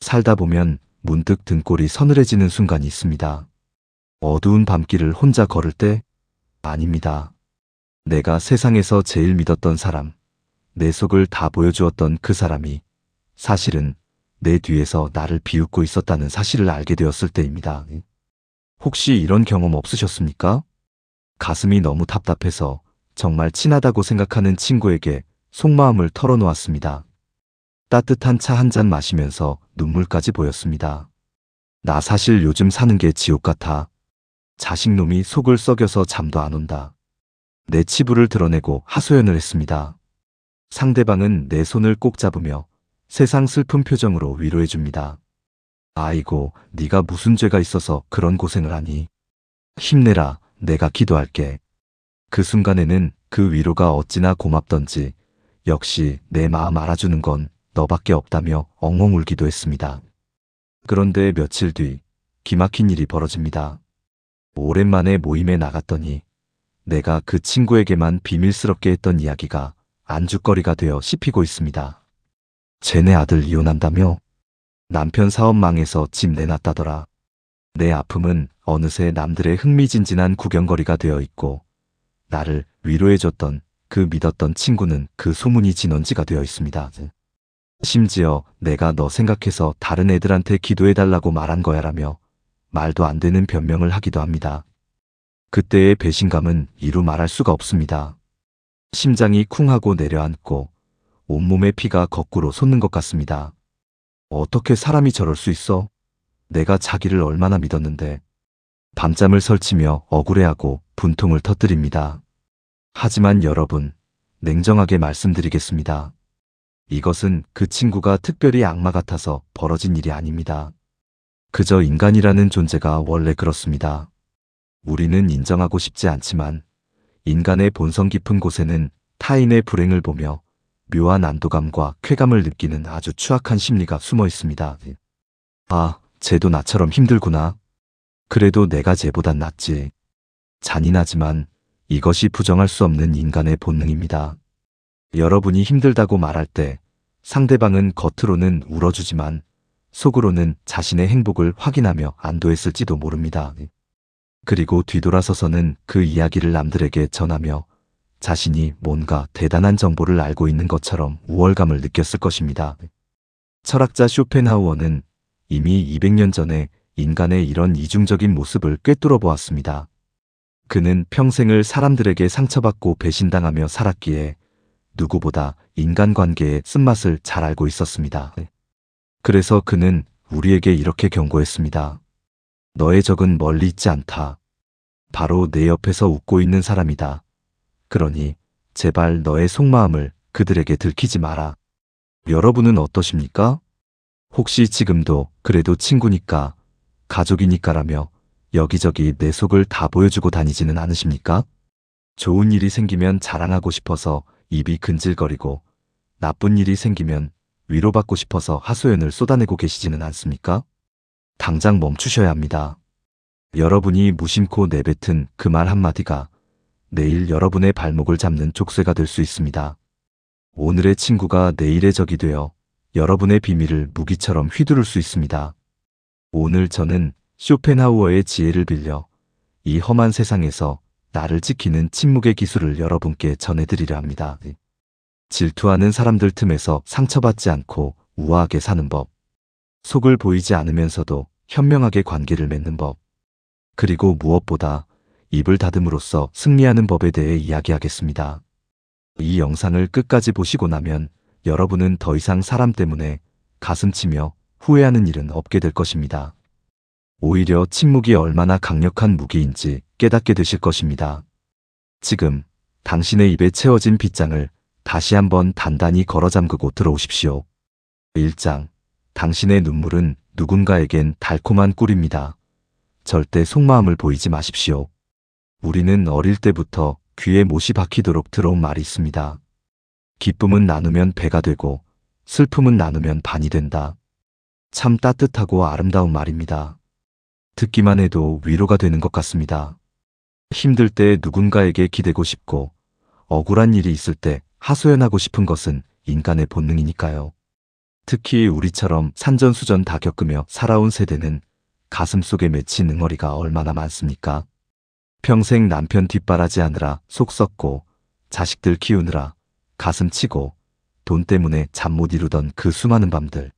살다 보면 문득 등골이 서늘해지는 순간이 있습니다. 어두운 밤길을 혼자 걸을 때? 아닙니다. 내가 세상에서 제일 믿었던 사람, 내 속을 다 보여주었던 그 사람이 사실은 내 뒤에서 나를 비웃고 있었다는 사실을 알게 되었을 때입니다. 혹시 이런 경험 없으셨습니까? 가슴이 너무 답답해서 정말 친하다고 생각하는 친구에게 속마음을 털어놓았습니다. 따뜻한 차 한 잔 마시면서 눈물까지 보였습니다. 나 사실 요즘 사는 게 지옥 같아. 자식놈이 속을 썩여서 잠도 안 온다. 내 치부를 드러내고 하소연을 했습니다. 상대방은 내 손을 꼭 잡으며 세상 슬픈 표정으로 위로해 줍니다. 아이고, 네가 무슨 죄가 있어서 그런 고생을 하니. 힘내라, 내가 기도할게. 그 순간에는 그 위로가 어찌나 고맙던지 역시 내 마음 알아주는 건 너밖에 없다며 엉엉 울기도 했습니다. 그런데 며칠 뒤 기막힌 일이 벌어집니다. 오랜만에 모임에 나갔더니 내가 그 친구에게만 비밀스럽게 했던 이야기가 안주거리가 되어 씹히고 있습니다. 쟤네 아들 이혼한다며? 남편 사업 망해서 집 내놨다더라. 내 아픔은 어느새 남들의 흥미진진한 구경거리가 되어 있고 나를 위로해줬던 그 믿었던 친구는 그 소문이 진원지가 되어 있습니다. 심지어 내가 너 생각해서 다른 애들한테 기도해달라고 말한 거야라며 말도 안 되는 변명을 하기도 합니다. 그때의 배신감은 이루 말할 수가 없습니다. 심장이 쿵하고 내려앉고 온몸의 피가 거꾸로 솟는 것 같습니다. 어떻게 사람이 저럴 수 있어? 내가 자기를 얼마나 믿었는데. 밤잠을 설치며 억울해하고 분통을 터뜨립니다. 하지만 여러분, 냉정하게 말씀드리겠습니다. 이것은 그 친구가 특별히 악마 같아서 벌어진 일이 아닙니다. 그저 인간이라는 존재가 원래 그렇습니다. 우리는 인정하고 싶지 않지만 인간의 본성 깊은 곳에는 타인의 불행을 보며 묘한 안도감과 쾌감을 느끼는 아주 추악한 심리가 숨어 있습니다. 아, 쟤도 나처럼 힘들구나. 그래도 내가 쟤보단 낫지. 잔인하지만 이것이 부정할 수 없는 인간의 본능입니다. 여러분이 힘들다고 말할 때 상대방은 겉으로는 울어주지만 속으로는 자신의 행복을 확인하며 안도했을지도 모릅니다. 그리고 뒤돌아서서는 그 이야기를 남들에게 전하며 자신이 뭔가 대단한 정보를 알고 있는 것처럼 우월감을 느꼈을 것입니다. 철학자 쇼펜하우어는 이미 200년 전에 인간의 이런 이중적인 모습을 꿰뚫어 보았습니다. 그는 평생을 사람들에게 상처받고 배신당하며 살았기에 누구보다 인간관계의 쓴맛을 잘 알고 있었습니다. 그래서 그는 우리에게 이렇게 경고했습니다. 너의 적은 멀리 있지 않다. 바로 내 옆에서 웃고 있는 사람이다. 그러니 제발 너의 속마음을 그들에게 들키지 마라. 여러분은 어떠십니까? 혹시 지금도 그래도 친구니까, 가족이니까라며 여기저기 내 속을 다 보여주고 다니지는 않으십니까? 좋은 일이 생기면 자랑하고 싶어서 입이 근질거리고 나쁜 일이 생기면 위로받고 싶어서 하소연을 쏟아내고 계시지는 않습니까? 당장 멈추셔야 합니다. 여러분이 무심코 내뱉은 그 말 한마디가 내일 여러분의 발목을 잡는 족쇄가 될 수 있습니다. 오늘의 친구가 내일의 적이 되어 여러분의 비밀을 무기처럼 휘두를 수 있습니다. 오늘 저는 쇼펜하우어의 지혜를 빌려 이 험한 세상에서 나를 지키는 침묵의 기술을 여러분께 전해드리려 합니다. 질투하는 사람들 틈에서 상처받지 않고 우아하게 사는 법, 속을 보이지 않으면서도 현명하게 관계를 맺는 법, 그리고 무엇보다 입을 닫음으로써 승리하는 법에 대해 이야기하겠습니다. 이 영상을 끝까지 보시고 나면 여러분은 더 이상 사람 때문에 가슴치며 후회하는 일은 없게 될 것입니다. 오히려 침묵이 얼마나 강력한 무기인지 깨닫게 되실 것입니다. 지금 당신의 입에 채워진 빗장을 다시 한번 단단히 걸어 잠그고 들어오십시오. 1장. 당신의 눈물은 누군가에겐 달콤한 꿀입니다. 절대 속마음을 보이지 마십시오. 우리는 어릴 때부터 귀에 못이 박히도록 들어온 말이 있습니다. 기쁨은 나누면 배가 되고 슬픔은 나누면 반이 된다. 참 따뜻하고 아름다운 말입니다. 듣기만 해도 위로가 되는 것 같습니다. 힘들 때 누군가에게 기대고 싶고 억울한 일이 있을 때 하소연하고 싶은 것은 인간의 본능이니까요. 특히 우리처럼 산전수전 다 겪으며 살아온 세대는 가슴속에 맺힌 응어리가 얼마나 많습니까? 평생 남편 뒷바라지하느라 속 썩고 자식들 키우느라 가슴 치고 돈 때문에 잠 못 이루던 그 수많은 밤들.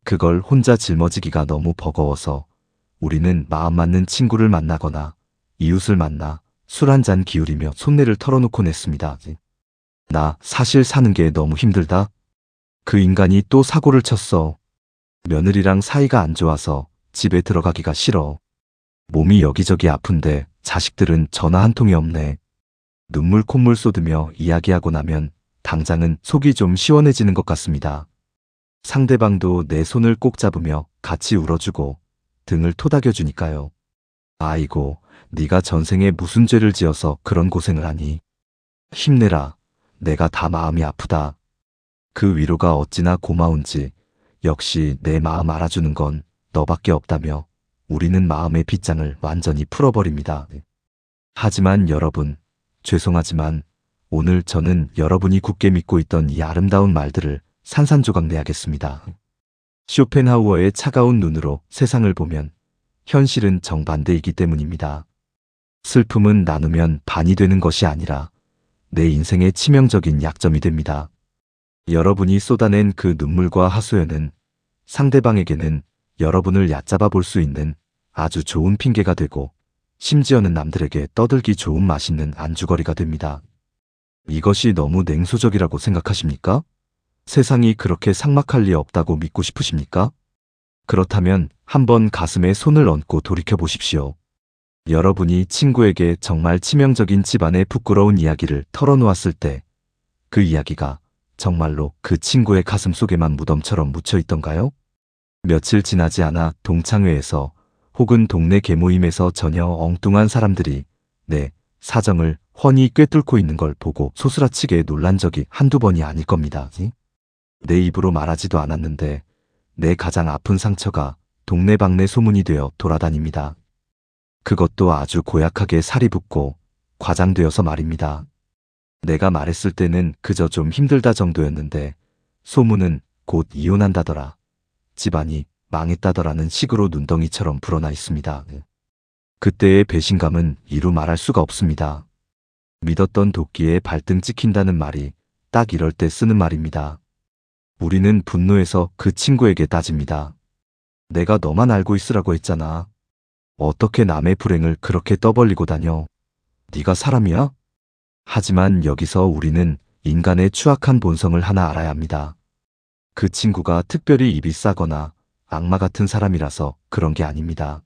그걸 혼자 짊어지기가 너무 버거워서 우리는 마음 맞는 친구를 만나거나 이웃을 만나 술 한 잔 기울이며 속내를 털어놓곤 했습니다. 나 사실 사는 게 너무 힘들다. 그 인간이 또 사고를 쳤어. 며느리랑 사이가 안 좋아서 집에 들어가기가 싫어. 몸이 여기저기 아픈데 자식들은 전화 한 통이 없네. 눈물 콧물 쏟으며 이야기하고 나면 당장은 속이 좀 시원해지는 것 같습니다. 상대방도 내 손을 꼭 잡으며 같이 울어주고 등을 토닥여주니까요. 아이고, 네가 전생에 무슨 죄를 지어서 그런 고생을 하니. 힘내라. 내가 다 마음이 아프다. 그 위로가 어찌나 고마운지 역시 내 마음 알아주는 건 너밖에 없다며 우리는 마음의 빗장을 완전히 풀어버립니다. 하지만 여러분, 죄송하지만 오늘 저는 여러분이 굳게 믿고 있던 이 아름다운 말들을 산산조각 내야겠습니다. 쇼펜하우어의 차가운 눈으로 세상을 보면 현실은 정반대이기 때문입니다. 슬픔은 나누면 반이 되는 것이 아니라 내 인생의 치명적인 약점이 됩니다. 여러분이 쏟아낸 그 눈물과 하소연은 상대방에게는 여러분을 얕잡아 볼 수 있는 아주 좋은 핑계가 되고 심지어는 남들에게 떠들기 좋은 맛있는 안주거리가 됩니다. 이것이 너무 냉소적이라고 생각하십니까? 세상이 그렇게 삭막할 리 없다고 믿고 싶으십니까? 그렇다면 한번 가슴에 손을 얹고 돌이켜 보십시오. 여러분이 친구에게 정말 치명적인 집안의 부끄러운 이야기를 털어놓았을 때 그 이야기가 정말로 그 친구의 가슴 속에만 무덤처럼 묻혀 있던가요? 며칠 지나지 않아 동창회에서 혹은 동네 계모임에서 전혀 엉뚱한 사람들이 내 사정을 훤히 꿰뚫고 있는 걸 보고 소스라치게 놀란 적이 한두 번이 아닐 겁니다. 내 입으로 말하지도 않았는데 내 가장 아픈 상처가 동네방네 소문이 되어 돌아다닙니다. 그것도 아주 고약하게 살이 붙고 과장되어서 말입니다. 내가 말했을 때는 그저 좀 힘들다 정도였는데 소문은 곧 이혼한다더라. 집안이 망했다더라는 식으로 눈덩이처럼 불어나 있습니다. 그때의 배신감은 이루 말할 수가 없습니다. 믿었던 도끼에 발등 찍힌다는 말이 딱 이럴 때 쓰는 말입니다. 우리는 분노해서 그 친구에게 따집니다. 내가 너만 알고 있으라고 했잖아. 어떻게 남의 불행을 그렇게 떠벌리고 다녀? 네가 사람이야? 하지만 여기서 우리는 인간의 추악한 본성을 하나 알아야 합니다. 그 친구가 특별히 입이 싸거나 악마 같은 사람이라서 그런 게 아닙니다.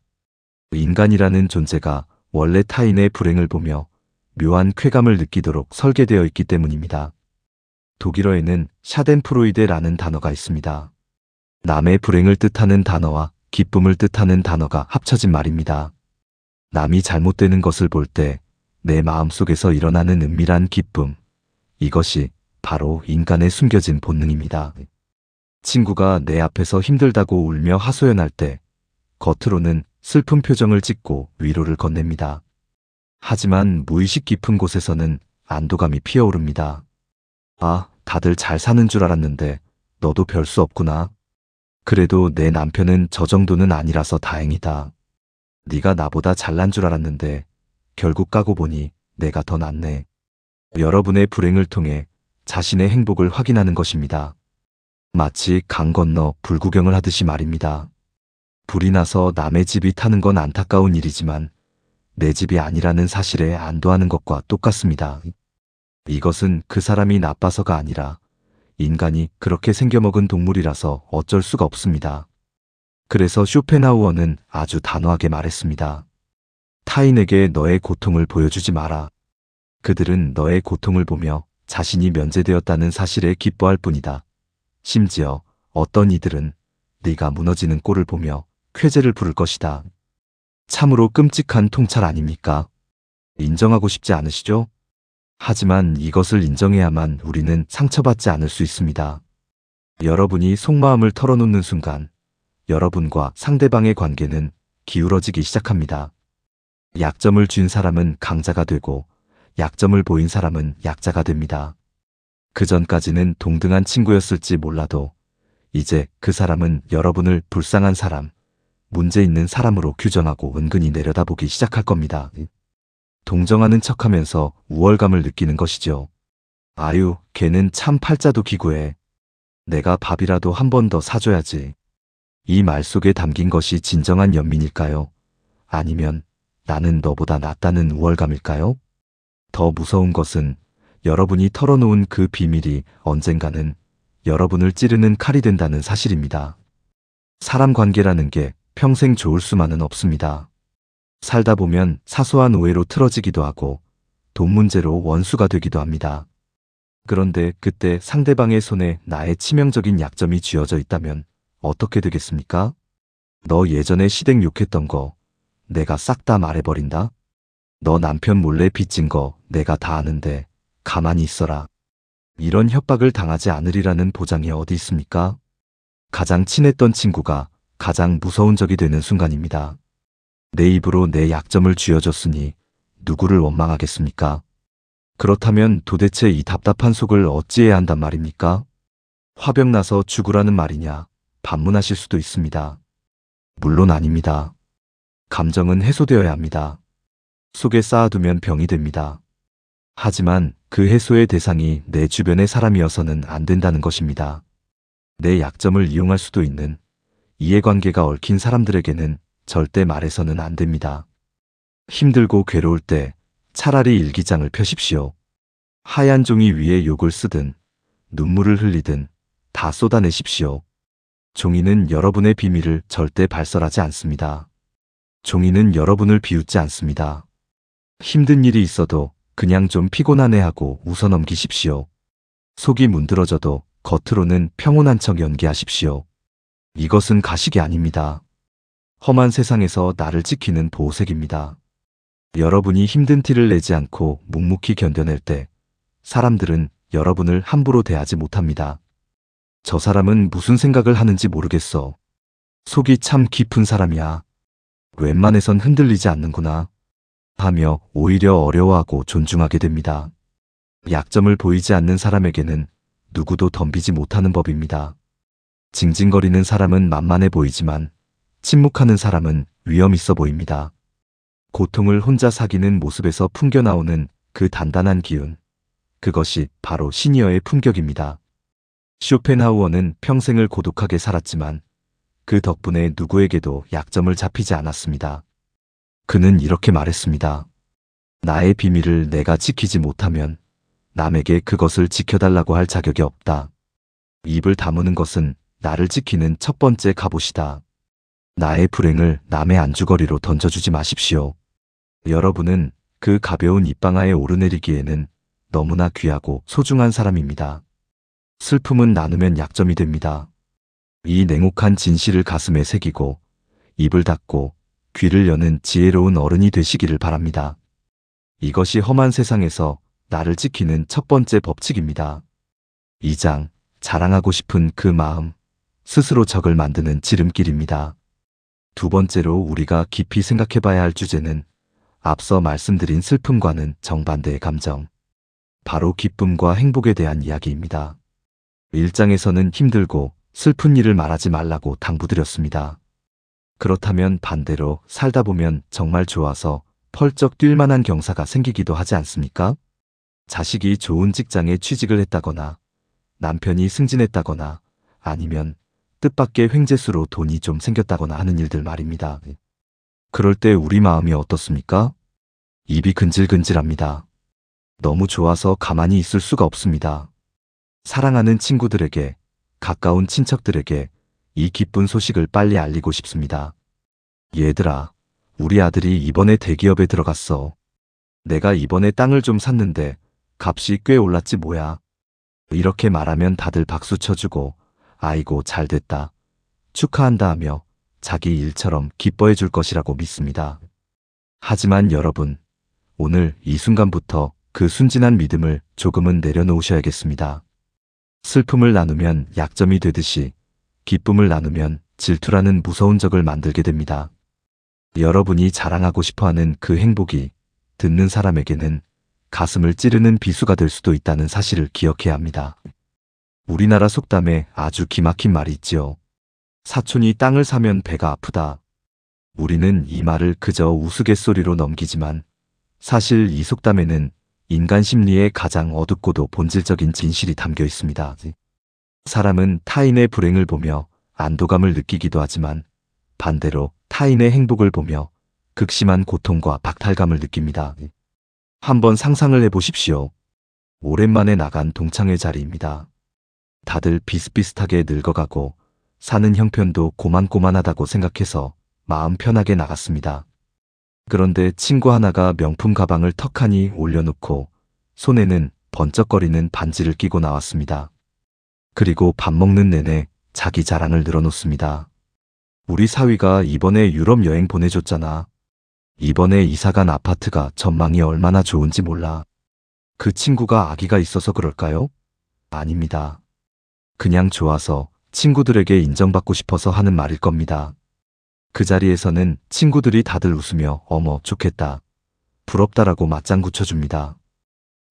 인간이라는 존재가 원래 타인의 불행을 보며 묘한 쾌감을 느끼도록 설계되어 있기 때문입니다. 독일어에는 샤덴프로이데라는 단어가 있습니다. 남의 불행을 뜻하는 단어와 기쁨을 뜻하는 단어가 합쳐진 말입니다. 남이 잘못되는 것을 볼 때 내 마음속에서 일어나는 은밀한 기쁨, 이것이 바로 인간의 숨겨진 본능입니다. 친구가 내 앞에서 힘들다고 울며 하소연할 때 겉으로는 슬픈 표정을 짓고 위로를 건넵니다. 하지만 무의식 깊은 곳에서는 안도감이 피어오릅니다. 아, 다들 잘 사는 줄 알았는데 너도 별 수 없구나. 그래도 내 남편은 저 정도는 아니라서 다행이다. 네가 나보다 잘난 줄 알았는데 결국 까고 보니 내가 더 낫네. 여러분의 불행을 통해 자신의 행복을 확인하는 것입니다. 마치 강 건너 불구경을 하듯이 말입니다. 불이 나서 남의 집이 타는 건 안타까운 일이지만 내 집이 아니라는 사실에 안도하는 것과 똑같습니다. 이것은 그 사람이 나빠서가 아니라 인간이 그렇게 생겨먹은 동물이라서 어쩔 수가 없습니다. 그래서 쇼펜하우어는 아주 단호하게 말했습니다. 타인에게 너의 고통을 보여주지 마라. 그들은 너의 고통을 보며 자신이 면제되었다는 사실에 기뻐할 뿐이다. 심지어 어떤 이들은 네가 무너지는 꼴을 보며 쾌재를 부를 것이다. 참으로 끔찍한 통찰 아닙니까? 인정하고 싶지 않으시죠? 하지만 이것을 인정해야만 우리는 상처받지 않을 수 있습니다. 여러분이 속마음을 털어놓는 순간 여러분과 상대방의 관계는 기울어지기 시작합니다. 약점을 쥔 사람은 강자가 되고 약점을 보인 사람은 약자가 됩니다. 그 전까지는 동등한 친구였을지 몰라도 이제 그 사람은 여러분을 불쌍한 사람, 문제 있는 사람으로 규정하고 은근히 내려다보기 시작할 겁니다. 동정하는 척하면서 우월감을 느끼는 것이죠. 아유, 걔는 참 팔자도 기구해. 내가 밥이라도 한 번 더 사줘야지. 이 말 속에 담긴 것이 진정한 연민일까요? 아니면 나는 너보다 낫다는 우월감일까요? 더 무서운 것은 여러분이 털어놓은 그 비밀이 언젠가는 여러분을 찌르는 칼이 된다는 사실입니다. 사람 관계라는 게 평생 좋을 수만은 없습니다. 살다 보면 사소한 오해로 틀어지기도 하고 돈 문제로 원수가 되기도 합니다. 그런데 그때 상대방의 손에 나의 치명적인 약점이 쥐어져 있다면 어떻게 되겠습니까? 너 예전에 시댁 욕했던 거 내가 싹 다 말해버린다? 너 남편 몰래 빚진 거 내가 다 아는데 가만히 있어라. 이런 협박을 당하지 않으리라는 보장이 어디 있습니까? 가장 친했던 친구가 가장 무서운 적이 되는 순간입니다. 내 입으로 내 약점을 쥐어줬으니 누구를 원망하겠습니까? 그렇다면 도대체 이 답답한 속을 어찌해야 한단 말입니까? 화병 나서 죽으라는 말이냐 반문하실 수도 있습니다. 물론 아닙니다. 감정은 해소되어야 합니다. 속에 쌓아두면 병이 됩니다. 하지만 그 해소의 대상이 내 주변의 사람이어서는 안 된다는 것입니다. 내 약점을 이용할 수도 있는 이해관계가 얽힌 사람들에게는 절대 말해서는 안 됩니다. 힘들고 괴로울 때 차라리 일기장을 펴십시오. 하얀 종이 위에 욕을 쓰든 눈물을 흘리든 다 쏟아내십시오. 종이는 여러분의 비밀을 절대 발설하지 않습니다. 종이는 여러분을 비웃지 않습니다. 힘든 일이 있어도 그냥 좀 피곤하네 하고 웃어넘기십시오. 속이 문드러져도 겉으로는 평온한 척 연기하십시오. 이것은 가식이 아닙니다. 험한 세상에서 나를 지키는 보호색입니다. 여러분이 힘든 티를 내지 않고 묵묵히 견뎌낼 때 사람들은 여러분을 함부로 대하지 못합니다. 저 사람은 무슨 생각을 하는지 모르겠어. 속이 참 깊은 사람이야. 웬만해선 흔들리지 않는구나. 하며 오히려 어려워하고 존중하게 됩니다. 약점을 보이지 않는 사람에게는 누구도 덤비지 못하는 법입니다. 징징거리는 사람은 만만해 보이지만 침묵하는 사람은 위험 있어 보입니다. 고통을 혼자 사귀는 모습에서 풍겨나오는 그 단단한 기운. 그것이 바로 시니어의 품격입니다. 쇼펜하우어는 평생을 고독하게 살았지만 그 덕분에 누구에게도 약점을 잡히지 않았습니다. 그는 이렇게 말했습니다. 나의 비밀을 내가 지키지 못하면 남에게 그것을 지켜달라고 할 자격이 없다. 입을 다무는 것은 나를 지키는 첫 번째 갑옷이다. 나의 불행을 남의 안주거리로 던져주지 마십시오. 여러분은 그 가벼운 입방아에 오르내리기에는 너무나 귀하고 소중한 사람입니다. 슬픔은 나누면 약점이 됩니다. 이 냉혹한 진실을 가슴에 새기고 입을 닫고 귀를 여는 지혜로운 어른이 되시기를 바랍니다. 이것이 험한 세상에서 나를 지키는 첫 번째 법칙입니다. 2장, 자랑하고 싶은 그 마음, 스스로 적을 만드는 지름길입니다. 두 번째로 우리가 깊이 생각해봐야 할 주제는 앞서 말씀드린 슬픔과는 정반대의 감정, 바로 기쁨과 행복에 대한 이야기입니다. 1장에서는 힘들고 슬픈 일을 말하지 말라고 당부드렸습니다. 그렇다면 반대로 살다 보면 정말 좋아서 펄쩍 뛸 만한 경사가 생기기도 하지 않습니까? 자식이 좋은 직장에 취직을 했다거나 남편이 승진했다거나 아니면 뜻밖의 횡재수로 돈이 좀 생겼다거나 하는 일들 말입니다. 그럴 때 우리 마음이 어떻습니까? 입이 근질근질합니다. 너무 좋아서 가만히 있을 수가 없습니다. 사랑하는 친구들에게, 가까운 친척들에게 이 기쁜 소식을 빨리 알리고 싶습니다. 얘들아, 우리 아들이 이번에 대기업에 들어갔어. 내가 이번에 땅을 좀 샀는데 값이 꽤 올랐지 뭐야. 이렇게 말하면 다들 박수 쳐주고 아이고 잘됐다, 축하한다 하며 자기 일처럼 기뻐해 줄 것이라고 믿습니다. 하지만 여러분, 오늘 이 순간부터 그 순진한 믿음을 조금은 내려놓으셔야겠습니다. 슬픔을 나누면 약점이 되듯이 기쁨을 나누면 질투라는 무서운 적을 만들게 됩니다. 여러분이 자랑하고 싶어하는 그 행복이 듣는 사람에게는 가슴을 찌르는 비수가 될 수도 있다는 사실을 기억해야 합니다. 우리나라 속담에 아주 기막힌 말이 있지요. 사촌이 땅을 사면 배가 아프다. 우리는 이 말을 그저 우스갯소리로 넘기지만 사실 이 속담에는 인간 심리의 가장 어둡고도 본질적인 진실이 담겨 있습니다. 사람은 타인의 불행을 보며 안도감을 느끼기도 하지만 반대로 타인의 행복을 보며 극심한 고통과 박탈감을 느낍니다. 한번 상상을 해보십시오. 오랜만에 나간 동창회 자리입니다. 다들 비슷비슷하게 늙어가고 사는 형편도 고만고만하다고 생각해서 마음 편하게 나갔습니다. 그런데 친구 하나가 명품 가방을 턱하니 올려놓고 손에는 번쩍거리는 반지를 끼고 나왔습니다. 그리고 밥 먹는 내내 자기 자랑을 늘어놓습니다. 우리 사위가 이번에 유럽 여행 보내줬잖아. 이번에 이사간 아파트가 전망이 얼마나 좋은지 몰라. 그 친구가 아기가 있어서 그럴까요? 아닙니다. 그냥 좋아서 친구들에게 인정받고 싶어서 하는 말일 겁니다. 그 자리에서는 친구들이 다들 웃으며 어머 좋겠다, 부럽다라고 맞장구 쳐줍니다.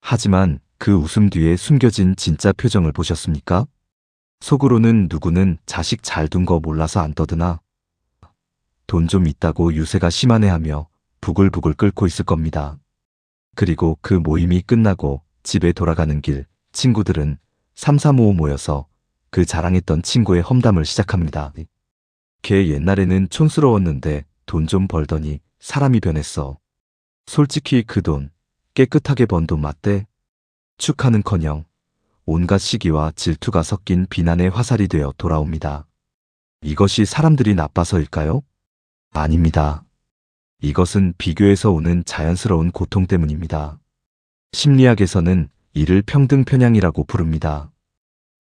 하지만 그 웃음 뒤에 숨겨진 진짜 표정을 보셨습니까? 속으로는 누구는 자식 잘 둔 거 몰라서 안 떠드나? 돈 좀 있다고 유세가 심하네 하며 부글부글 끓고 있을 겁니다. 그리고 그 모임이 끝나고 집에 돌아가는 길 친구들은 삼삼오오 모여서 그 자랑했던 친구의 험담을 시작합니다. 걔 옛날에는 촌스러웠는데 돈 좀 벌더니 사람이 변했어. 솔직히 그 돈 깨끗하게 번 돈 맞대? 축하는커녕 온갖 시기와 질투가 섞인 비난의 화살이 되어 돌아옵니다. 이것이 사람들이 나빠서일까요? 아닙니다. 이것은 비교에서 오는 자연스러운 고통 때문입니다. 심리학에서는 이를 평등 편향이라고 부릅니다.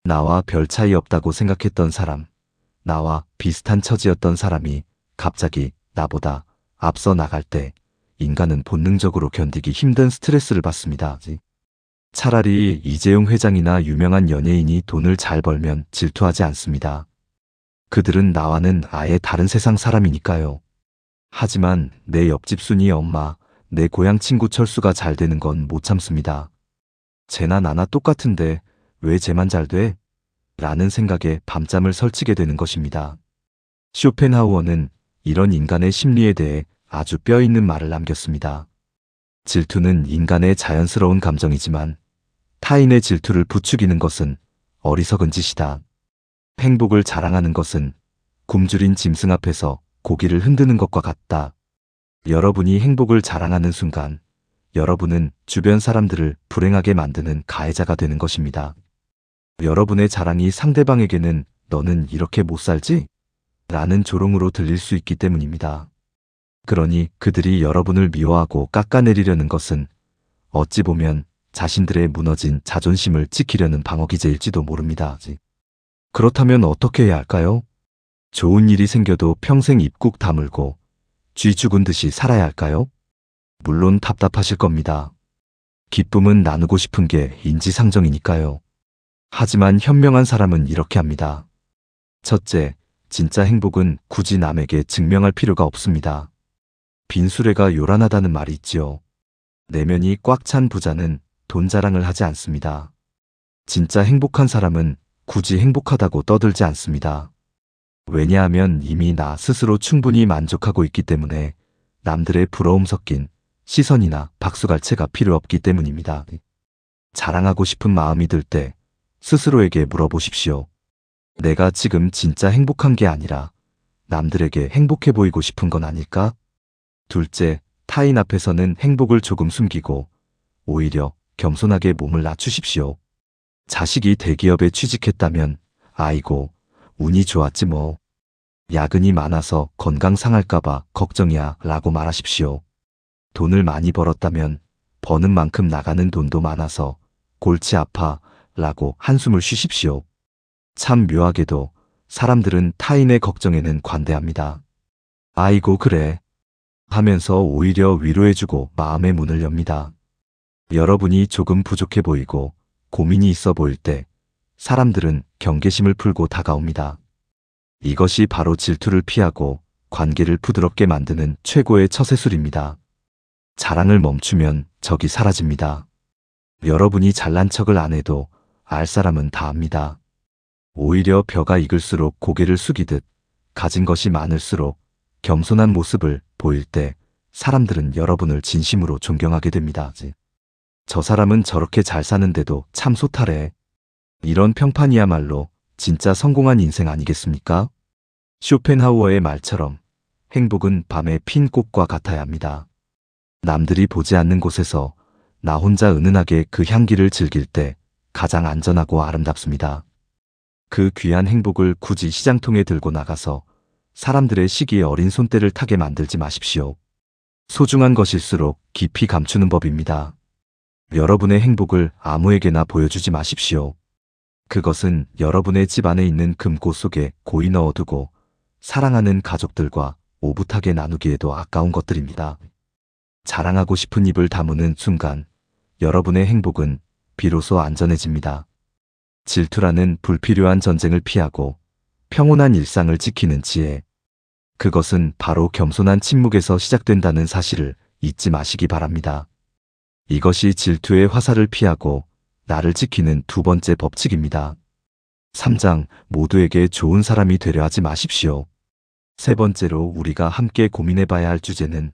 나와 별 차이 없다고 생각했던 사람, 나와 비슷한 처지였던 사람이 갑자기 나보다 앞서 나갈 때 인간은 본능적으로 견디기 힘든 스트레스를 받습니다. 차라리 이재용 회장이나 유명한 연예인이 돈을 잘 벌면 질투하지 않습니다. 그들은 나와는 아예 다른 세상 사람이니까요. 하지만 내 옆집 순이 엄마, 내 고향 친구 철수가 잘 되는 건 못 참습니다. 쟤나 나나 똑같은데 왜 쟤만 잘 돼? 라는 생각에 밤잠을 설치게 되는 것입니다. 쇼펜하우어는 이런 인간의 심리에 대해 아주 뼈있는 말을 남겼습니다. 질투는 인간의 자연스러운 감정이지만 타인의 질투를 부추기는 것은 어리석은 짓이다. 행복을 자랑하는 것은 굶주린 짐승 앞에서 고기를 흔드는 것과 같다. 여러분이 행복을 자랑하는 순간 여러분은 주변 사람들을 불행하게 만드는 가해자가 되는 것입니다. 여러분의 자랑이 상대방에게는 너는 이렇게 못 살지? 라는 조롱으로 들릴 수 있기 때문입니다. 그러니 그들이 여러분을 미워하고 깎아내리려는 것은 어찌 보면 자신들의 무너진 자존심을 지키려는 방어기제일지도 모릅니다. 그렇다면 어떻게 해야 할까요? 좋은 일이 생겨도 평생 입국 다물고 쥐 죽은 듯이 살아야 할까요? 물론 답답하실 겁니다. 기쁨은 나누고 싶은 게 인지상정이니까요. 하지만 현명한 사람은 이렇게 합니다. 첫째, 진짜 행복은 굳이 남에게 증명할 필요가 없습니다. 빈수레가 요란하다는 말이 있지요. 내면이 꽉 찬 부자는 돈 자랑을 하지 않습니다. 진짜 행복한 사람은 굳이 행복하다고 떠들지 않습니다. 왜냐하면 이미 나 스스로 충분히 만족하고 있기 때문에 남들의 부러움 섞인 시선이나 박수갈채가 필요 없기 때문입니다. 자랑하고 싶은 마음이 들 때 스스로에게 물어보십시오. 내가 지금 진짜 행복한 게 아니라 남들에게 행복해 보이고 싶은 건 아닐까? 둘째, 타인 앞에서는 행복을 조금 숨기고 오히려 겸손하게 몸을 낮추십시오. 자식이 대기업에 취직했다면 아이고 운이 좋았지 뭐. 야근이 많아서 건강 상할까봐 걱정이야 라고 말하십시오. 돈을 많이 벌었다면 버는 만큼 나가는 돈도 많아서 골치 아파 라고 한숨을 쉬십시오. 참 묘하게도 사람들은 타인의 걱정에는 관대합니다. 아이고 그래 하면서 오히려 위로해주고 마음의 문을 엽니다. 여러분이 조금 부족해 보이고 고민이 있어 보일 때 사람들은 경계심을 풀고 다가옵니다. 이것이 바로 질투를 피하고 관계를 부드럽게 만드는 최고의 처세술입니다. 자랑을 멈추면 적이 사라집니다. 여러분이 잘난 척을 안 해도 알 사람은 다 압니다. 오히려 벼가 익을수록 고개를 숙이듯 가진 것이 많을수록 겸손한 모습을 보일 때 사람들은 여러분을 진심으로 존경하게 됩니다. 저 사람은 저렇게 잘 사는데도 참 소탈해. 이런 평판이야말로 진짜 성공한 인생 아니겠습니까? 쇼펜하우어의 말처럼 행복은 밤에 핀 꽃과 같아야 합니다. 남들이 보지 않는 곳에서 나 혼자 은은하게 그 향기를 즐길 때 가장 안전하고 아름답습니다. 그 귀한 행복을 굳이 시장통에 들고 나가서 사람들의 시기에 어린 손때를 타게 만들지 마십시오. 소중한 것일수록 깊이 감추는 법입니다. 여러분의 행복을 아무에게나 보여주지 마십시오. 그것은 여러분의 집 안에 있는 금고 속에 고이 넣어두고 사랑하는 가족들과 오붓하게 나누기에도 아까운 것들입니다. 자랑하고 싶은 입을 다무는 순간 여러분의 행복은 비로소 안전해집니다. 질투라는 불필요한 전쟁을 피하고 평온한 일상을 지키는 지혜. 그것은 바로 겸손한 침묵에서 시작된다는 사실을 잊지 마시기 바랍니다. 이것이 질투의 화살을 피하고 나를 지키는 두 번째 법칙입니다. 3장 모두에게 좋은 사람이 되려 하지 마십시오. 세 번째로 우리가 함께 고민해 봐야 할 주제는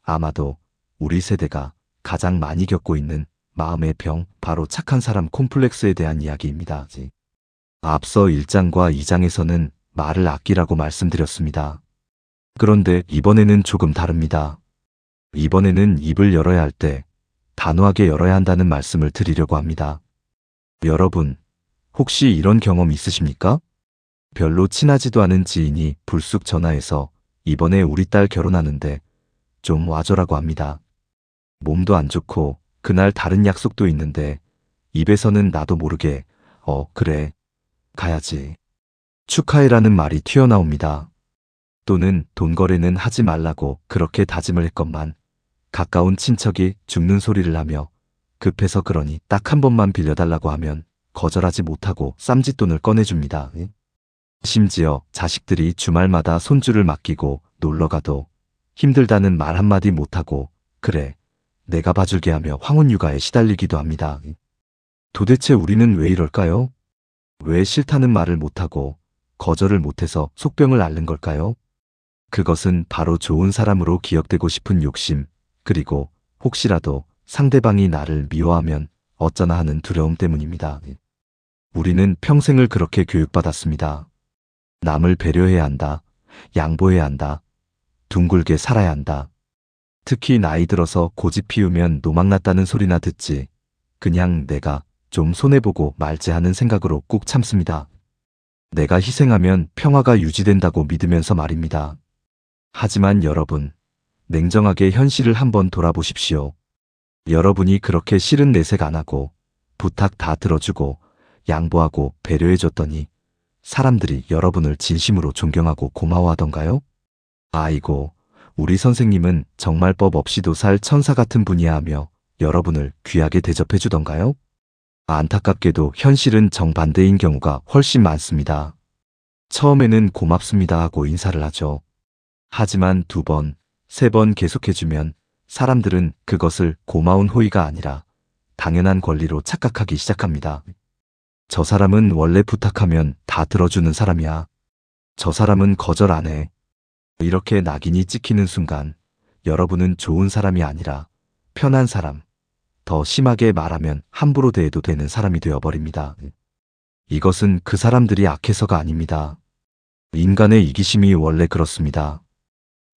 아마도 우리 세대가 가장 많이 겪고 있는 마음의 병, 바로 착한 사람 콤플렉스에 대한 이야기입니다. 앞서 1장과 2장에서는 말을 아끼라고 말씀드렸습니다. 그런데 이번에는 조금 다릅니다. 이번에는 입을 열어야 할 때 단호하게 열어야 한다는 말씀을 드리려고 합니다. 여러분, 혹시 이런 경험 있으십니까? 별로 친하지도 않은 지인이 불쑥 전화해서 이번에 우리 딸 결혼하는데 좀 와줘라고 합니다. 몸도 안 좋고 그날 다른 약속도 있는데 입에서는 나도 모르게 그래, 가야지. 축하해라는 말이 튀어나옵니다. 또는 돈 거래는 하지 말라고 그렇게 다짐을 했건만 가까운 친척이 죽는 소리를 하며 급해서 그러니 딱 한 번만 빌려달라고 하면 거절하지 못하고 쌈짓돈을 꺼내줍니다. 심지어 자식들이 주말마다 손주를 맡기고 놀러가도 힘들다는 말 한마디 못하고 그래, 내가 봐줄게 하며 황혼 육아에 시달리기도 합니다. 도대체 우리는 왜 이럴까요? 왜 싫다는 말을 못하고 거절을 못해서 속병을 앓는 걸까요? 그것은 바로 좋은 사람으로 기억되고 싶은 욕심, 그리고 혹시라도 상대방이 나를 미워하면 어쩌나 하는 두려움 때문입니다. 우리는 평생을 그렇게 교육받았습니다. 남을 배려해야 한다, 양보해야 한다, 둥글게 살아야 한다. 특히 나이 들어서 고집 피우면 노망났다는 소리나 듣지. 그냥 내가 좀 손해보고 말지 하는 생각으로 꾹 참습니다. 내가 희생하면 평화가 유지된다고 믿으면서 말입니다. 하지만 여러분, 냉정하게 현실을 한번 돌아보십시오. 여러분이 그렇게 싫은 내색 안 하고 부탁 다 들어주고 양보하고 배려해줬더니 사람들이 여러분을 진심으로 존경하고 고마워하던가요? 아이고, 우리 선생님은 정말 법 없이도 살 천사 같은 분이야 하며 여러분을 귀하게 대접해 주던가요? 안타깝게도 현실은 정반대인 경우가 훨씬 많습니다. 처음에는 고맙습니다 하고 인사를 하죠. 하지만 2번, 3번 계속해주면 사람들은 그것을 고마운 호의가 아니라 당연한 권리로 착각하기 시작합니다. 저 사람은 원래 부탁하면 다 들어주는 사람이야. 저 사람은 거절 안 해. 이렇게 낙인이 찍히는 순간 여러분은 좋은 사람이 아니라 편한 사람, 더 심하게 말하면 함부로 대해도 되는 사람이 되어버립니다. 이것은 그 사람들이 악해서가 아닙니다. 인간의 이기심이 원래 그렇습니다.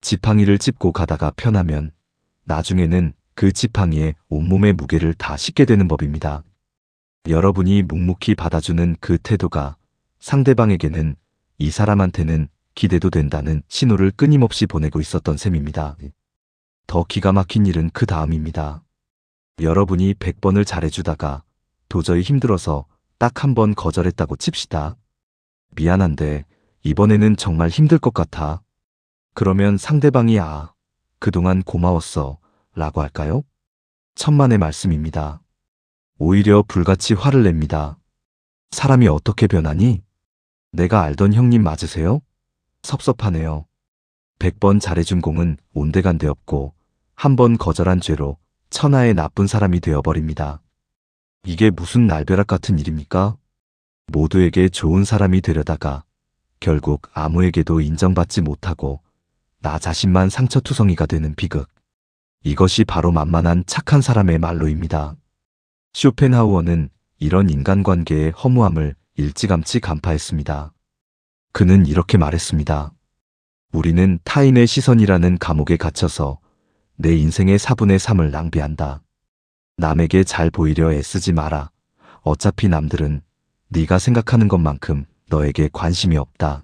지팡이를 짚고 가다가 편하면 나중에는 그 지팡이에 온몸의 무게를 다 싣게 되는 법입니다. 여러분이 묵묵히 받아주는 그 태도가 상대방에게는 이 사람한테는 기대도 된다는 신호를 끊임없이 보내고 있었던 셈입니다. 더 기가 막힌 일은 그 다음입니다. 여러분이 100번을 잘해주다가 도저히 힘들어서 딱 한 번 거절했다고 칩시다. 미안한데 이번에는 정말 힘들 것 같아. 그러면 상대방이 그동안 고마웠어 라고 할까요? 천만의 말씀입니다. 오히려 불같이 화를 냅니다. 사람이 어떻게 변하니? 내가 알던 형님 맞으세요? 섭섭하네요. 100번 잘해준 공은 온데간데 없고 한 번 거절한 죄로 천하의 나쁜 사람이 되어버립니다. 이게 무슨 날벼락 같은 일입니까? 모두에게 좋은 사람이 되려다가 결국 아무에게도 인정받지 못하고 나 자신만 상처투성이가 되는 비극. 이것이 바로 만만한 착한 사람의 말로입니다. 쇼펜하우어는 이런 인간관계의 허무함을 일찌감치 간파했습니다. 그는 이렇게 말했습니다. 우리는 타인의 시선이라는 감옥에 갇혀서 내 인생의 4분의 3을 낭비한다. 남에게 잘 보이려 애쓰지 마라. 어차피 남들은 네가 생각하는 것만큼 너에게 관심이 없다.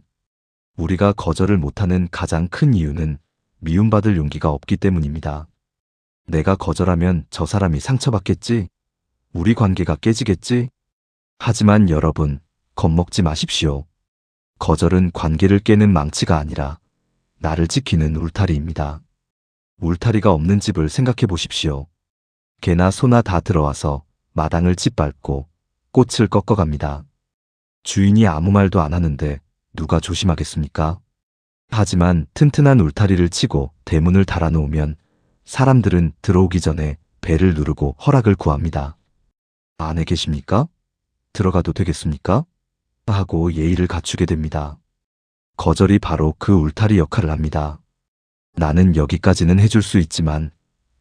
우리가 거절을 못하는 가장 큰 이유는 미움받을 용기가 없기 때문입니다. 내가 거절하면 저 사람이 상처받겠지? 우리 관계가 깨지겠지? 하지만 여러분, 겁먹지 마십시오. 거절은 관계를 깨는 망치가 아니라 나를 지키는 울타리입니다. 울타리가 없는 집을 생각해 보십시오. 개나 소나 다 들어와서 마당을 짓밟고 꽃을 꺾어갑니다. 주인이 아무 말도 안 하는데 누가 조심하겠습니까? 하지만 튼튼한 울타리를 치고 대문을 달아놓으면 사람들은 들어오기 전에 배를 누르고 허락을 구합니다. 안에 계십니까? 들어가도 되겠습니까? 하고 예의를 갖추게 됩니다. 거절이 바로 그 울타리 역할을 합니다. 나는 여기까지는 해줄 수 있지만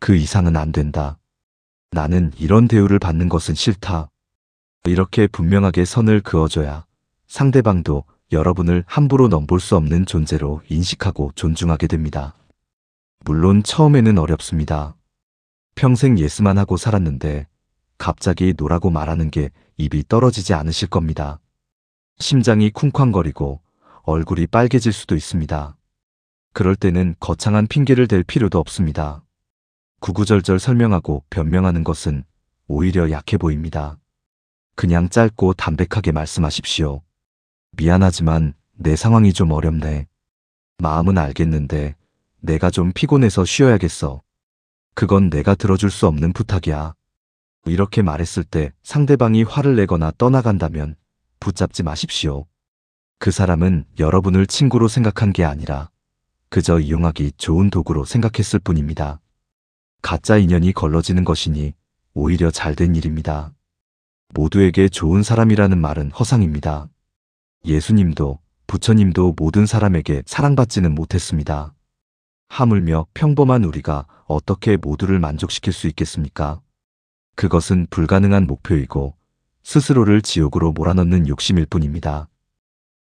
그 이상은 안 된다. 나는 이런 대우를 받는 것은 싫다. 이렇게 분명하게 선을 그어줘야 상대방도 여러분을 함부로 넘볼 수 없는 존재로 인식하고 존중하게 됩니다. 물론 처음에는 어렵습니다. 평생 예스만 하고 살았는데 갑자기 노라고 말하는 게 입이 떨어지지 않으실 겁니다. 심장이 쿵쾅거리고 얼굴이 빨개질 수도 있습니다. 그럴 때는 거창한 핑계를 댈 필요도 없습니다. 구구절절 설명하고 변명하는 것은 오히려 약해 보입니다. 그냥 짧고 담백하게 말씀하십시오. 미안하지만 내 상황이 좀 어렵네. 마음은 알겠는데 내가 좀 피곤해서 쉬어야겠어. 그건 내가 들어줄 수 없는 부탁이야. 이렇게 말했을 때 상대방이 화를 내거나 떠나간다면 붙잡지 마십시오. 그 사람은 여러분을 친구로 생각한 게 아니라 그저 이용하기 좋은 도구로 생각했을 뿐입니다. 가짜 인연이 걸러지는 것이니 오히려 잘된 일입니다. 모두에게 좋은 사람이라는 말은 허상입니다. 예수님도 부처님도 모든 사람에게 사랑받지는 못했습니다. 하물며 평범한 우리가 어떻게 모두를 만족시킬 수 있겠습니까? 그것은 불가능한 목표이고 스스로를 지옥으로 몰아넣는 욕심일 뿐입니다.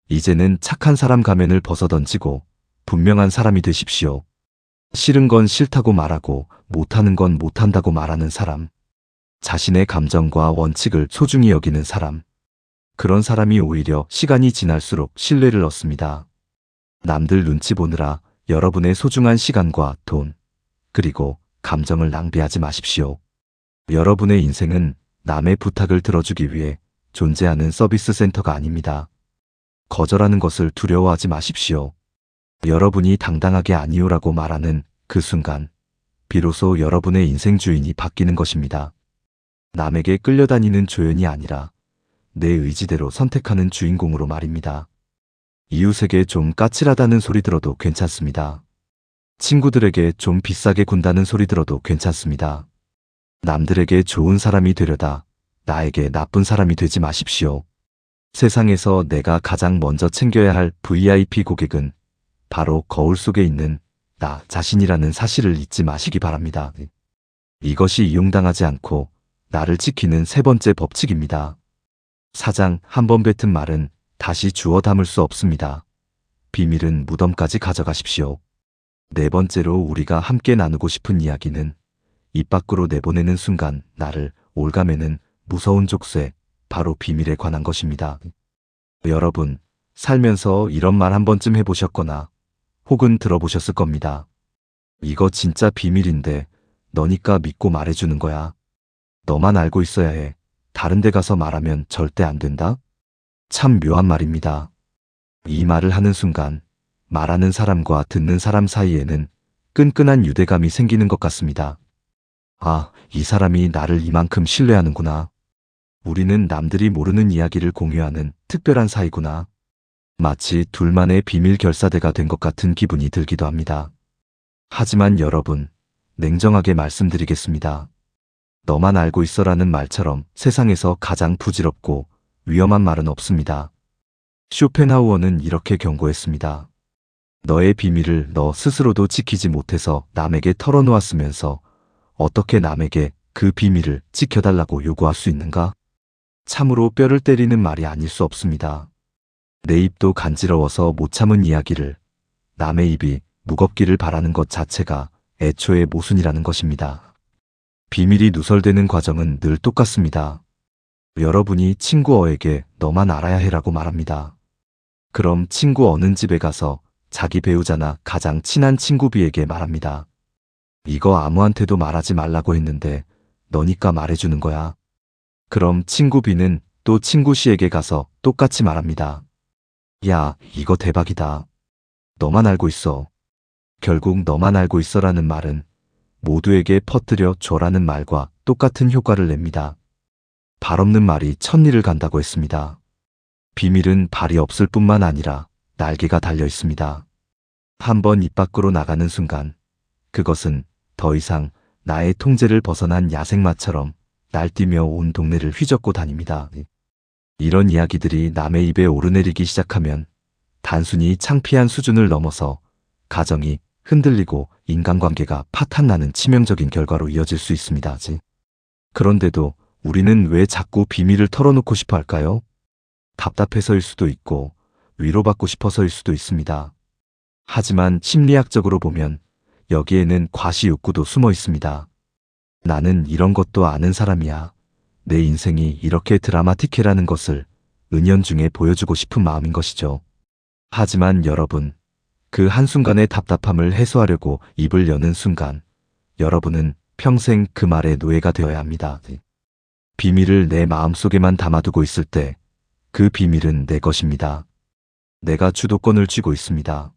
이제는 착한 사람 가면을 벗어던지고 분명한 사람이 되십시오. 싫은 건 싫다고 말하고 못하는 건 못한다고 말하는 사람. 자신의 감정과 원칙을 소중히 여기는 사람. 그런 사람이 오히려 시간이 지날수록 신뢰를 얻습니다. 남들 눈치 보느라 여러분의 소중한 시간과 돈, 그리고 감정을 낭비하지 마십시오. 여러분의 인생은 남의 부탁을 들어주기 위해 존재하는 서비스 센터가 아닙니다. 거절하는 것을 두려워하지 마십시오. 여러분이 당당하게 아니오라고 말하는 그 순간, 비로소 여러분의 인생 주인이 바뀌는 것입니다. 남에게 끌려다니는 조연이 아니라 내 의지대로 선택하는 주인공으로 말입니다. 이웃에게 좀 까칠하다는 소리 들어도 괜찮습니다. 친구들에게 좀 비싸게 군다는 소리 들어도 괜찮습니다. 남들에게 좋은 사람이 되려다 나에게 나쁜 사람이 되지 마십시오. 세상에서 내가 가장 먼저 챙겨야 할 VIP 고객은 바로 거울 속에 있는 나 자신이라는 사실을 잊지 마시기 바랍니다. 이것이 이용당하지 않고 나를 지키는 세 번째 법칙입니다. 사장 한 번 뱉은 말은 다시 주워 담을 수 없습니다. 비밀은 무덤까지 가져가십시오. 네 번째로 우리가 함께 나누고 싶은 이야기는 입 밖으로 내보내는 순간 나를 올가매는 무서운 족쇄, 바로 비밀에 관한 것입니다. 여러분, 살면서 이런 말 한 번쯤 해보셨거나 혹은 들어보셨을 겁니다. 이거 진짜 비밀인데 너니까 믿고 말해주는 거야. 너만 알고 있어야 해. 다른 데 가서 말하면 절대 안 된다? 참 묘한 말입니다. 이 말을 하는 순간 말하는 사람과 듣는 사람 사이에는 끈끈한 유대감이 생기는 것 같습니다. 아, 이 사람이 나를 이만큼 신뢰하는구나. 우리는 남들이 모르는 이야기를 공유하는 특별한 사이구나. 마치 둘만의 비밀 결사대가 된 것 같은 기분이 들기도 합니다. 하지만 여러분, 냉정하게 말씀드리겠습니다. 너만 알고 있어라는 말처럼 세상에서 가장 부질없고 위험한 말은 없습니다. 쇼펜하우어는 이렇게 경고했습니다. 너의 비밀을 너 스스로도 지키지 못해서 남에게 털어놓았으면서 어떻게 남에게 그 비밀을 지켜달라고 요구할 수 있는가? 참으로 뼈를 때리는 말이 아닐 수 없습니다. 내 입도 간지러워서 못 참은 이야기를 남의 입이 무겁기를 바라는 것 자체가 애초에 모순이라는 것입니다. 비밀이 누설되는 과정은 늘 똑같습니다. 여러분이 친구 어에게 너만 알아야 해라고 말합니다. 그럼 친구 어는 집에 가서 자기 배우자나 가장 친한 친구 B에게 말합니다. 이거 아무한테도 말하지 말라고 했는데 너니까 말해주는 거야. 그럼 친구 B는 또 친구 C에게 가서 똑같이 말합니다. 야, 이거 대박이다. 너만 알고 있어. 결국 너만 알고 있어라는 말은 모두에게 퍼뜨려 줘라는 말과 똑같은 효과를 냅니다. 발 없는 말이 천리를 간다고 했습니다. 비밀은 발이 없을 뿐만 아니라 날개가 달려 있습니다. 한번 입 밖으로 나가는 순간 그것은 더 이상 나의 통제를 벗어난 야생마처럼 날뛰며 온 동네를 휘젓고 다닙니다. 이런 이야기들이 남의 입에 오르내리기 시작하면 단순히 창피한 수준을 넘어서 가정이 흔들리고 인간관계가 파탄나는 치명적인 결과로 이어질 수 있습니다. 그런데도 우리는 왜 자꾸 비밀을 털어놓고 싶어 할까요? 답답해서일 수도 있고 위로받고 싶어서일 수도 있습니다. 하지만 심리학적으로 보면 여기에는 과시욕구도 숨어 있습니다. 나는 이런 것도 아는 사람이야. 내 인생이 이렇게 드라마틱해라는 것을 은연중에 보여주고 싶은 마음인 것이죠. 하지만 여러분, 그 한순간의 답답함을 해소하려고 입을 여는 순간 여러분은 평생 그 말의 노예가 되어야 합니다. 비밀을 내 마음속에만 담아두고 있을 때 그 비밀은 내 것입니다. 내가 주도권을 쥐고 있습니다.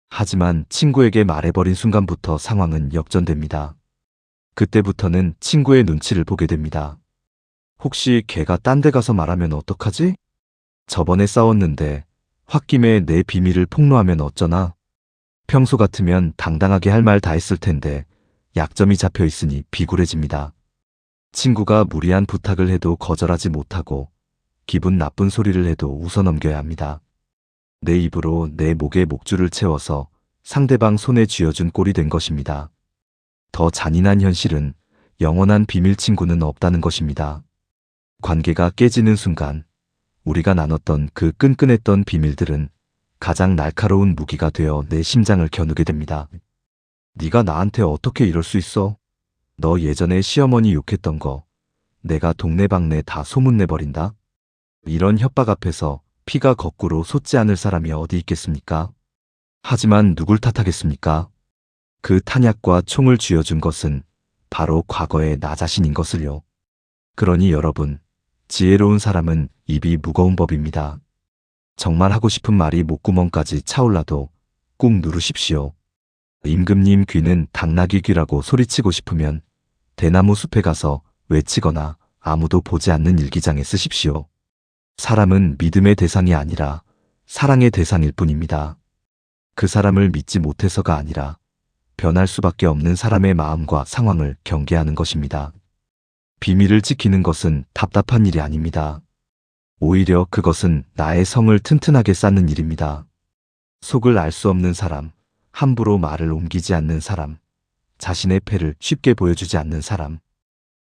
하지만 친구에게 말해버린 순간부터 상황은 역전됩니다. 그때부터는 친구의 눈치를 보게 됩니다. 혹시 걔가 딴 데 가서 말하면 어떡하지? 저번에 싸웠는데 홧김에 내 비밀을 폭로하면 어쩌나? 평소 같으면 당당하게 할 말 다 했을 텐데 약점이 잡혀 있으니 비굴해집니다. 친구가 무리한 부탁을 해도 거절하지 못하고 기분 나쁜 소리를 해도 웃어넘겨야 합니다. 내 입으로 내 목에 목줄을 채워서 상대방 손에 쥐어준 꼴이 된 것입니다. 더 잔인한 현실은 영원한 비밀 친구는 없다는 것입니다. 관계가 깨지는 순간 우리가 나눴던 그 끈끈했던 비밀들은 가장 날카로운 무기가 되어 내 심장을 겨누게 됩니다. 네가 나한테 어떻게 이럴 수 있어? 너 예전에 시어머니 욕했던 거 내가 동네방네 다 소문내버린다? 이런 협박 앞에서 피가 거꾸로 솟지 않을 사람이 어디 있겠습니까? 하지만 누굴 탓하겠습니까? 그 탄약과 총을 쥐어준 것은 바로 과거의 나 자신인 것을요. 그러니 여러분, 지혜로운 사람은 입이 무거운 법입니다. 정말 하고 싶은 말이 목구멍까지 차올라도 꾹 누르십시오. 임금님 귀는 당나귀 귀라고 소리치고 싶으면 대나무 숲에 가서 외치거나 아무도 보지 않는 일기장에 쓰십시오. 사람은 믿음의 대상이 아니라 사랑의 대상일 뿐입니다. 그 사람을 믿지 못해서가 아니라 변할 수밖에 없는 사람의 마음과 상황을 경계하는 것입니다. 비밀을 지키는 것은 답답한 일이 아닙니다. 오히려 그것은 나의 성을 튼튼하게 쌓는 일입니다. 속을 알 수 없는 사람, 함부로 말을 옮기지 않는 사람, 자신의 패를 쉽게 보여주지 않는 사람.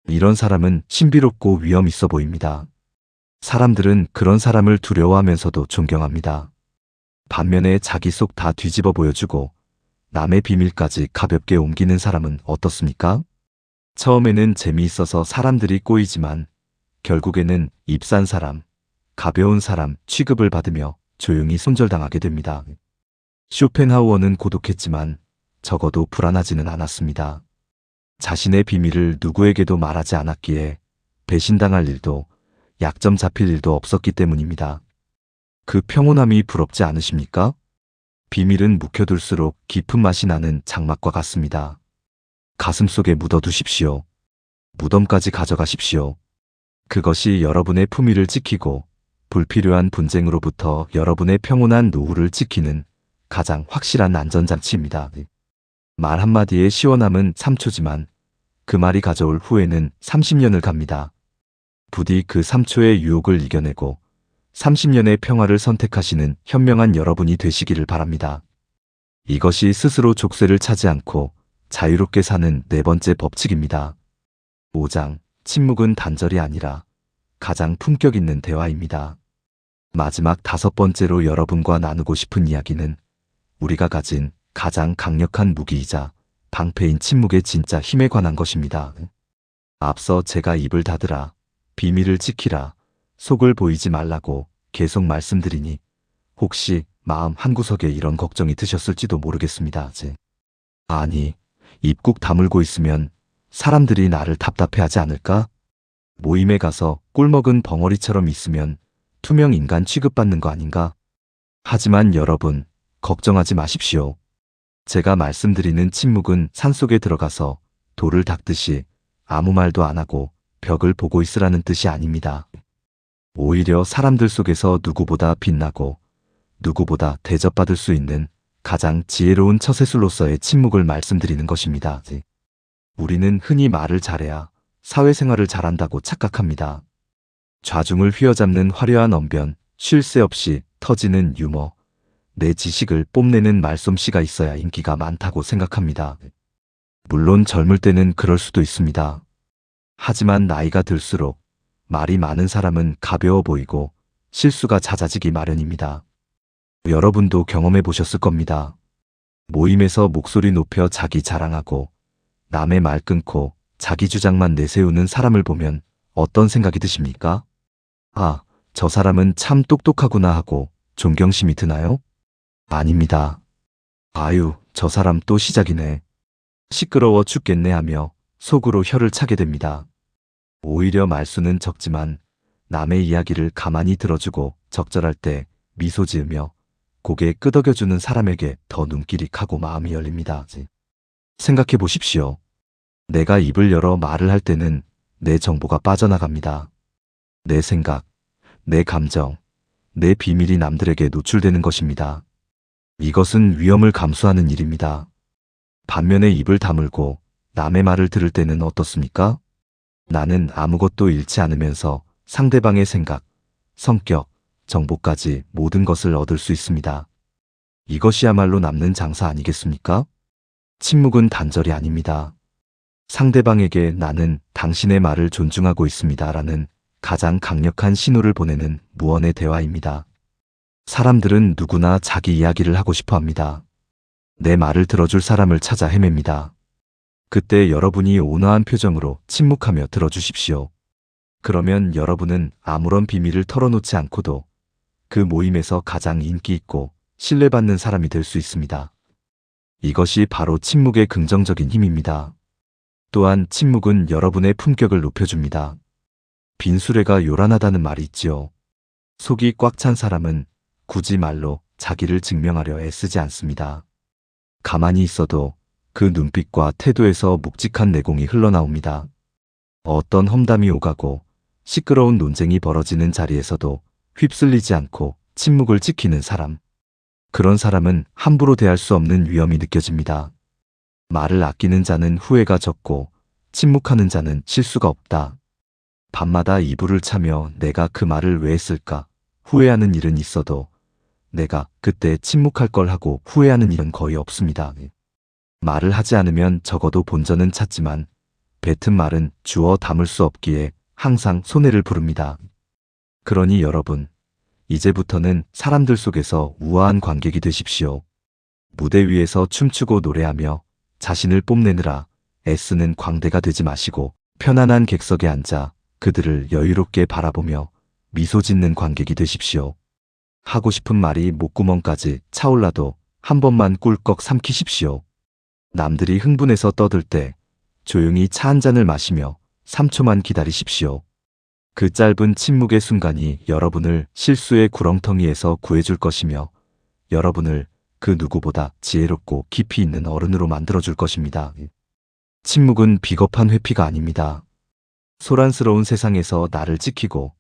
이런 사람은 신비롭고 위험 있어 보입니다. 사람들은 그런 사람을 두려워하면서도 존경합니다. 반면에 자기 속 다 뒤집어 보여주고 남의 비밀까지 가볍게 옮기는 사람은 어떻습니까? 처음에는 재미있어서 사람들이 꼬이지만 결국에는 입산 사람, 가벼운 사람 취급을 받으며 조용히 손절당하게 됩니다. 쇼펜하우어는 고독했지만 적어도 불안하지는 않았습니다. 자신의 비밀을 누구에게도 말하지 않았기에 배신당할 일도 약점 잡힐 일도 없었기 때문입니다. 그 평온함이 부럽지 않으십니까? 비밀은 묵혀둘수록 깊은 맛이 나는 장막과 같습니다. 가슴속에 묻어두십시오. 무덤까지 가져가십시오. 그것이 여러분의 품위를 지키고 불필요한 분쟁으로부터 여러분의 평온한 노후를 지키는 가장 확실한 안전장치입니다. 말 한마디의 시원함은 3초지만 그 말이 가져올 후회는 30년을 갑니다. 부디 그 3초의 유혹을 이겨내고 30년의 평화를 선택하시는 현명한 여러분이 되시기를 바랍니다. 이것이 스스로 족쇄를 차지 않고 자유롭게 사는 네 번째 법칙입니다. 5장, 침묵은 단절이 아니라 가장 품격 있는 대화입니다. 마지막 5번째로 여러분과 나누고 싶은 이야기는 우리가 가진 가장 강력한 무기이자 방패인 침묵의 진짜 힘에 관한 것입니다. 앞서 제가 입을 닫으라, 비밀을 지키라, 속을 보이지 말라고 계속 말씀드리니 혹시 마음 한구석에 이런 걱정이 드셨을지도 모르겠습니다. 아니, 입 꾹 다물고 있으면 사람들이 나를 답답해하지 않을까? 모임에 가서 꿀먹은 벙어리처럼 있으면 투명 인간 취급받는 거 아닌가? 하지만 여러분, 걱정하지 마십시오. 제가 말씀드리는 침묵은 산속에 들어가서 돌을 닦듯이 아무 말도 안 하고 벽을 보고 있으라는 뜻이 아닙니다. 오히려 사람들 속에서 누구보다 빛나고 누구보다 대접받을 수 있는 가장 지혜로운 처세술로서의 침묵을 말씀드리는 것입니다. 우리는 흔히 말을 잘해야 사회생활을 잘한다고 착각합니다. 좌중을 휘어잡는 화려한 언변, 쉴 새 없이 터지는 유머, 내 지식을 뽐내는 말솜씨가 있어야 인기가 많다고 생각합니다. 물론 젊을 때는 그럴 수도 있습니다. 하지만 나이가 들수록 말이 많은 사람은 가벼워 보이고 실수가 잦아지기 마련입니다. 여러분도 경험해 보셨을 겁니다. 모임에서 목소리 높여 자기 자랑하고 남의 말 끊고 자기 주장만 내세우는 사람을 보면 어떤 생각이 드십니까? 아, 저 사람은 참 똑똑하구나 하고 존경심이 드나요? 아닙니다. 아유, 저 사람 또 시작이네. 시끄러워 죽겠네 하며 속으로 혀를 차게 됩니다. 오히려 말수는 적지만 남의 이야기를 가만히 들어주고 적절할 때 미소 지으며 고개 끄덕여주는 사람에게 더 눈길이 가고 마음이 열립니다. 생각해 보십시오. 내가 입을 열어 말을 할 때는 내 정보가 빠져나갑니다. 내 생각, 내 감정, 내 비밀이 남들에게 노출되는 것입니다. 이것은 위험을 감수하는 일입니다. 반면에 입을 다물고 남의 말을 들을 때는 어떻습니까? 나는 아무것도 잃지 않으면서 상대방의 생각, 성격, 정보까지 모든 것을 얻을 수 있습니다. 이것이야말로 남는 장사 아니겠습니까? 침묵은 단절이 아닙니다. 상대방에게 나는 당신의 말을 존중하고 있습니다라는 가장 강력한 신호를 보내는 무언의 대화입니다. 사람들은 누구나 자기 이야기를 하고 싶어 합니다. 내 말을 들어줄 사람을 찾아 헤맵니다. 그때 여러분이 온화한 표정으로 침묵하며 들어주십시오. 그러면 여러분은 아무런 비밀을 털어놓지 않고도 그 모임에서 가장 인기 있고 신뢰받는 사람이 될 수 있습니다. 이것이 바로 침묵의 긍정적인 힘입니다. 또한 침묵은 여러분의 품격을 높여줍니다. 빈 수레가 요란하다는 말이 있지요. 속이 꽉 찬 사람은 굳이 말로 자기를 증명하려 애쓰지 않습니다. 가만히 있어도 그 눈빛과 태도에서 묵직한 내공이 흘러나옵니다. 어떤 험담이 오가고 시끄러운 논쟁이 벌어지는 자리에서도 휩쓸리지 않고 침묵을 지키는 사람. 그런 사람은 함부로 대할 수 없는 위험이 느껴집니다. 말을 아끼는 자는 후회가 적고 침묵하는 자는 실수가 없다. 밤마다 이불을 차며 내가 그 말을 왜 했을까 후회하는 일은 있어도 내가 그때 침묵할 걸 하고 후회하는 일은 거의 없습니다. 말을 하지 않으면 적어도 본전은 찾지만 뱉은 말은 주워 담을 수 없기에 항상 손해를 부릅니다. 그러니 여러분, 이제부터는 사람들 속에서 우아한 관객이 되십시오. 무대 위에서 춤추고 노래하며 자신을 뽐내느라 애쓰는 광대가 되지 마시고 편안한 객석에 앉아 그들을 여유롭게 바라보며 미소 짓는 관객이 되십시오. 하고 싶은 말이 목구멍까지 차올라도 한 번만 꿀꺽 삼키십시오. 남들이 흥분해서 떠들 때 조용히 차 한 잔을 마시며 3초만 기다리십시오. 그 짧은 침묵의 순간이 여러분을 실수의 구렁텅이에서 구해줄 것이며 여러분을 그 누구보다 지혜롭고 깊이 있는 어른으로 만들어줄 것입니다. 침묵은 비겁한 회피가 아닙니다. 소란스러운 세상에서 나를 지키고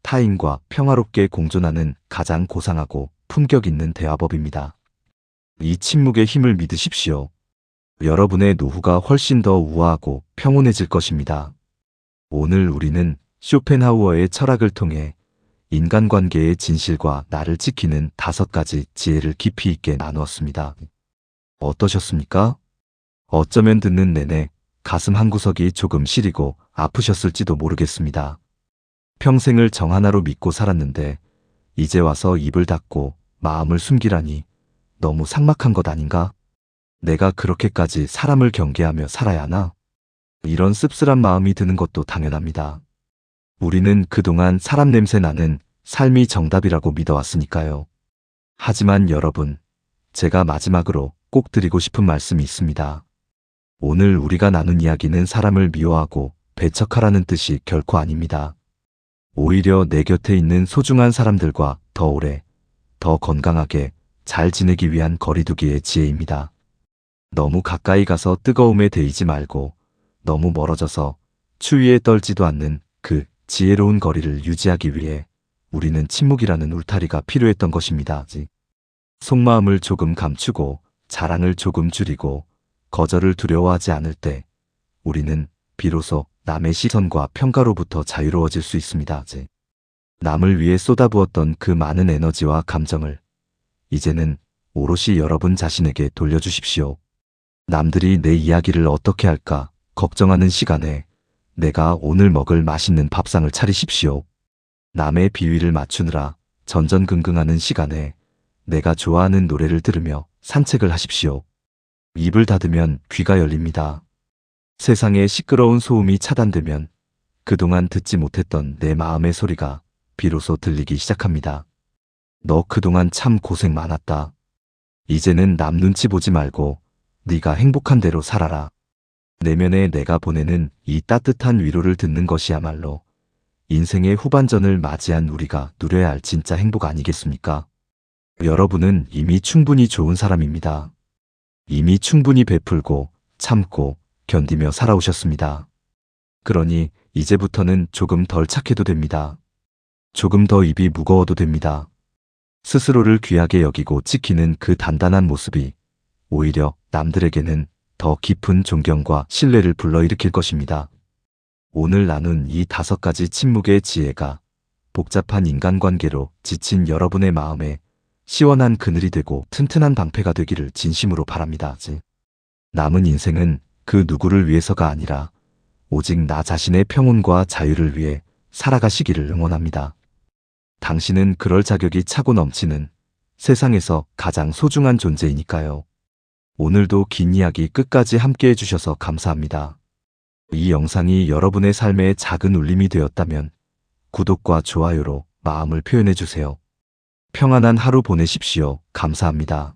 타인과 평화롭게 공존하는 가장 고상하고 품격 있는 대화법입니다. 이 침묵의 힘을 믿으십시오. 여러분의 노후가 훨씬 더 우아하고 평온해질 것입니다. 오늘 우리는 쇼펜하우어의 철학을 통해 인간관계의 진실과 나를 지키는 5가지 지혜를 깊이 있게 나누었습니다. 어떠셨습니까? 어쩌면 듣는 내내 가슴 한구석이 조금 시리고 아프셨을지도 모르겠습니다. 평생을 정 하나로 믿고 살았는데 이제 와서 입을 닫고 마음을 숨기라니 너무 삭막한 것 아닌가? 내가 그렇게까지 사람을 경계하며 살아야 하나? 이런 씁쓸한 마음이 드는 것도 당연합니다. 우리는 그동안 사람 냄새 나는 삶이 정답이라고 믿어왔으니까요. 하지만 여러분, 제가 마지막으로 꼭 드리고 싶은 말씀이 있습니다. 오늘 우리가 나눈 이야기는 사람을 미워하고 배척하라는 뜻이 결코 아닙니다. 오히려 내 곁에 있는 소중한 사람들과 더 오래, 더 건강하게 잘 지내기 위한 거리두기의 지혜입니다. 너무 가까이 가서 뜨거움에 데이지 말고 너무 멀어져서 추위에 떨지도 않는 그 지혜로운 거리를 유지하기 위해 우리는 침묵이라는 울타리가 필요했던 것입니다. 속마음을 조금 감추고 자랑을 조금 줄이고 거절을 두려워하지 않을 때 우리는 비로소 남의 시선과 평가로부터 자유로워질 수 있습니다. 남을 위해 쏟아부었던 그 많은 에너지와 감정을 이제는 오롯이 여러분 자신에게 돌려주십시오. 남들이 내 이야기를 어떻게 할까 걱정하는 시간에 내가 오늘 먹을 맛있는 밥상을 차리십시오. 남의 비위를 맞추느라 전전긍긍하는 시간에 내가 좋아하는 노래를 들으며 산책을 하십시오. 입을 닫으면 귀가 열립니다. 세상의 시끄러운 소음이 차단되면 그동안 듣지 못했던 내 마음의 소리가 비로소 들리기 시작합니다. 너 그동안 참 고생 많았다. 이제는 남 눈치 보지 말고 네가 행복한 대로 살아라. 내면에 내가 보내는 이 따뜻한 위로를 듣는 것이야말로 인생의 후반전을 맞이한 우리가 누려야 할 진짜 행복 아니겠습니까? 여러분은 이미 충분히 좋은 사람입니다. 이미 충분히 베풀고 참고 견디며 살아오셨습니다. 그러니 이제부터는 조금 덜 착해도 됩니다. 조금 더 입이 무거워도 됩니다. 스스로를 귀하게 여기고 지키는 그 단단한 모습이 오히려 남들에게는 더 깊은 존경과 신뢰를 불러일으킬 것입니다. 오늘 나눈 이 5가지 침묵의 지혜가 복잡한 인간관계로 지친 여러분의 마음에 시원한 그늘이 되고 튼튼한 방패가 되기를 진심으로 바랍니다. 남은 인생은 그 누구를 위해서가 아니라 오직 나 자신의 평온과 자유를 위해 살아가시기를 응원합니다. 당신은 그럴 자격이 차고 넘치는 세상에서 가장 소중한 존재이니까요. 오늘도 긴 이야기 끝까지 함께 해주셔서 감사합니다. 이 영상이 여러분의 삶에 작은 울림이 되었다면 구독과 좋아요로 마음을 표현해주세요. 평안한 하루 보내십시오. 감사합니다.